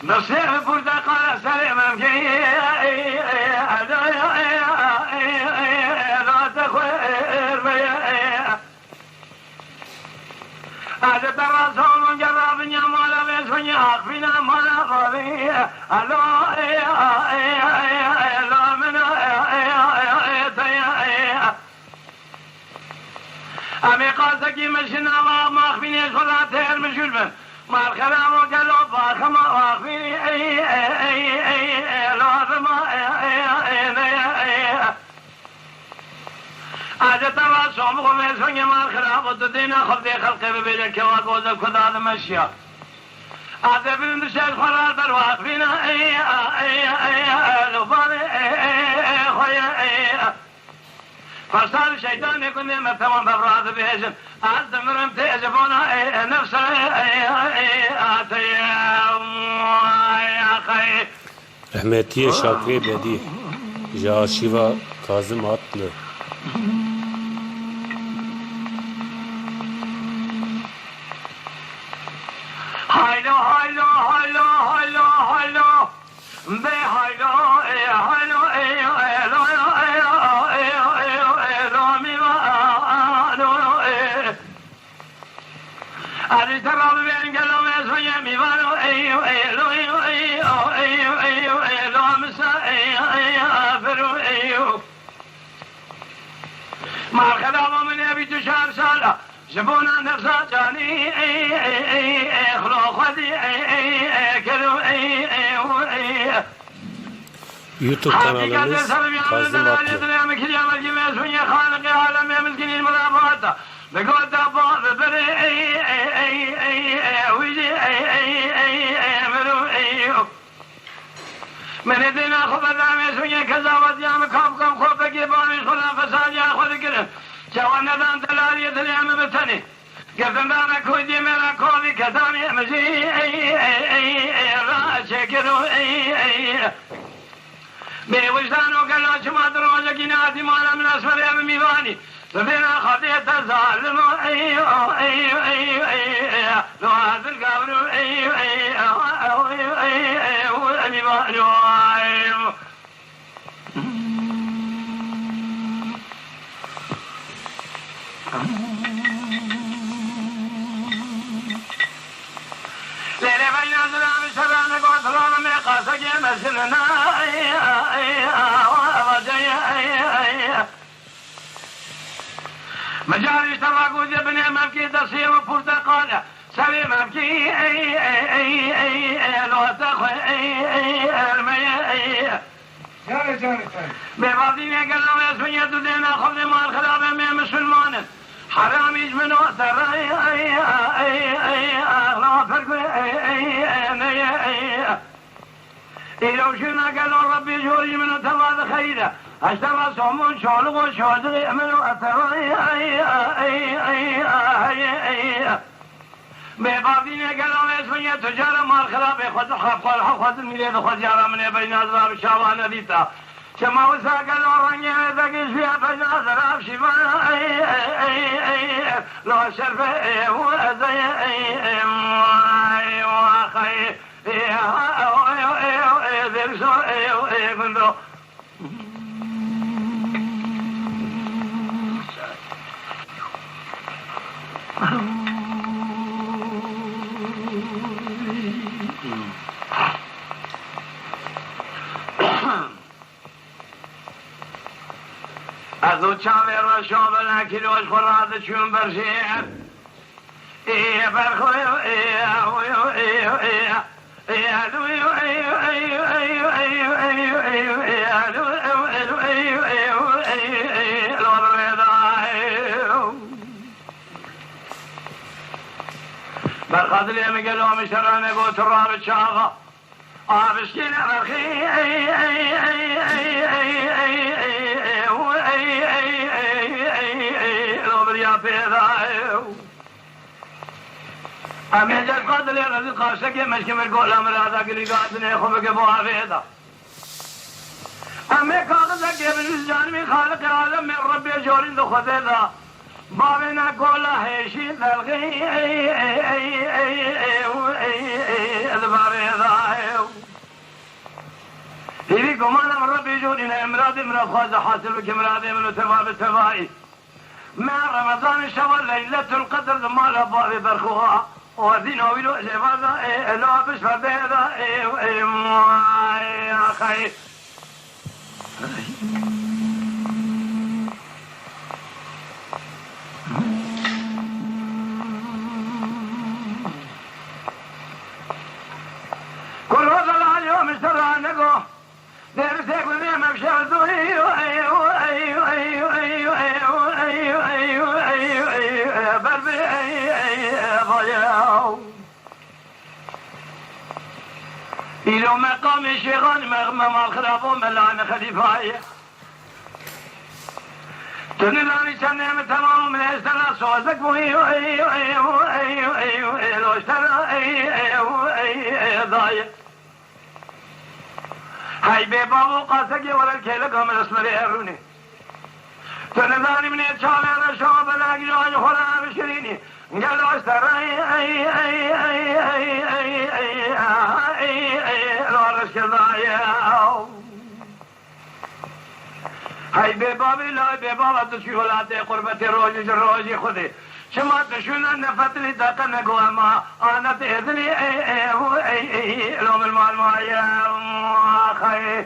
نصيح البرتقال سليم لا تخير بيا هذا الرسول من جرب يا بيس ونياك فينا مالا فاضي لا من أمي قاسك يمشينا ما أخفيني صلاة تير مشلبن ما الخلام وقالوا باخما واخفيني لازم هذا ترى صوم ومسوني ما الخلام وتدينا خبدي خلقي ببيلك واقوز الكذا المشيا هذا بلند الشيخ فرار برواق فينا لفاني خويا فصار الشيطان يكون مثلا بفراد بيجن أزمرم تيجبونا نفسه Rahmetiye Şakri Bedi Caşiva Kazım Atlı Haylo haylo haylo haylo haylo be haylo haylo Hadi tarafı ben gelmez ve yemi var ما الخلام من يبي تشار سالا جبونا نفسا جاني خلو خدي كلو YouTube kanalımız Kazım Atlı من الدين خذ الناس ويا كذا وديام كم خوف جباني خلا فساد يا خذ كده جوانا دان دلالي دليام بتني قدم دانا كودي ملا كودي كداني مزي را شكرو بوجدانو قال جما دروجه جنادي مالا من اسفل يا ميواني فينا خطيت الظالم لو هذا القبر ليلة بين الظلام سبعنا قوة من قاسك مسلنا مجاري تراقو جبني ممكي تصير وبرتقالة سبي ممكي لو تخوي ببعضين قالوا يا سوية دينا خذ ما الخلاب من مسلمان حرام يجمنوا ترى لا فرق لو شنا قالوا ربي جوري منه تواضع خيره اشترى صومون شالق وشادق منه ترى ببعضين قالوا يا سوية تجارة ما الخلاب خذ الميلاد خذ جارة من بين أضراب شاوان ديتا كما وساق الورنيا ذاكيش فيها فجأة ضراب شفاء لو شرف وزي وخي ذرسو كنتو ازو چاوی را شابل نکیروش خوراد چون برشیر برخوی برخاطر یمی گلو مشترانه گو تراب چاقا آبشکین برخی أمي جد قاتل يا رزق قاسك مشكي من قول أمر هذا قلي قاتل خوفك بوها فيدا أمي كاغذك يا بن الجان من خالق العالم من ربي جورين دو خديدا بابنا قولا هيشي ذلغي أدبار هذا هیوی گمانم ربی جون این امراد خواهد حاصل بک امراد من تفاب تفایی ما رمضان شوال لیلت القدر دمال باب برخوها و دین آویلو جوازا الابش فردهدا خیر كل هذا اليوم اشترى نقو درسك ونعم بشهدو بربي ضياو إلو مقام الشيخان مغمم الخرابو ملعن خليفاية تنلاني سنعم تمام من اشترى صوتك لو اشترى ضايع هاي بابو قاسك ولا الكيلك هم الاسمر يروني تنلاني من اتشال على شعب الاجراج خلا بشريني قالوا اشترى الورش ضايع هاي بابي لا بابا تشوف ولاتي قربتي روجي خذي شما تشوفنا نفتني دقا نقوى ما انا تهذني لوم المال ما يا خي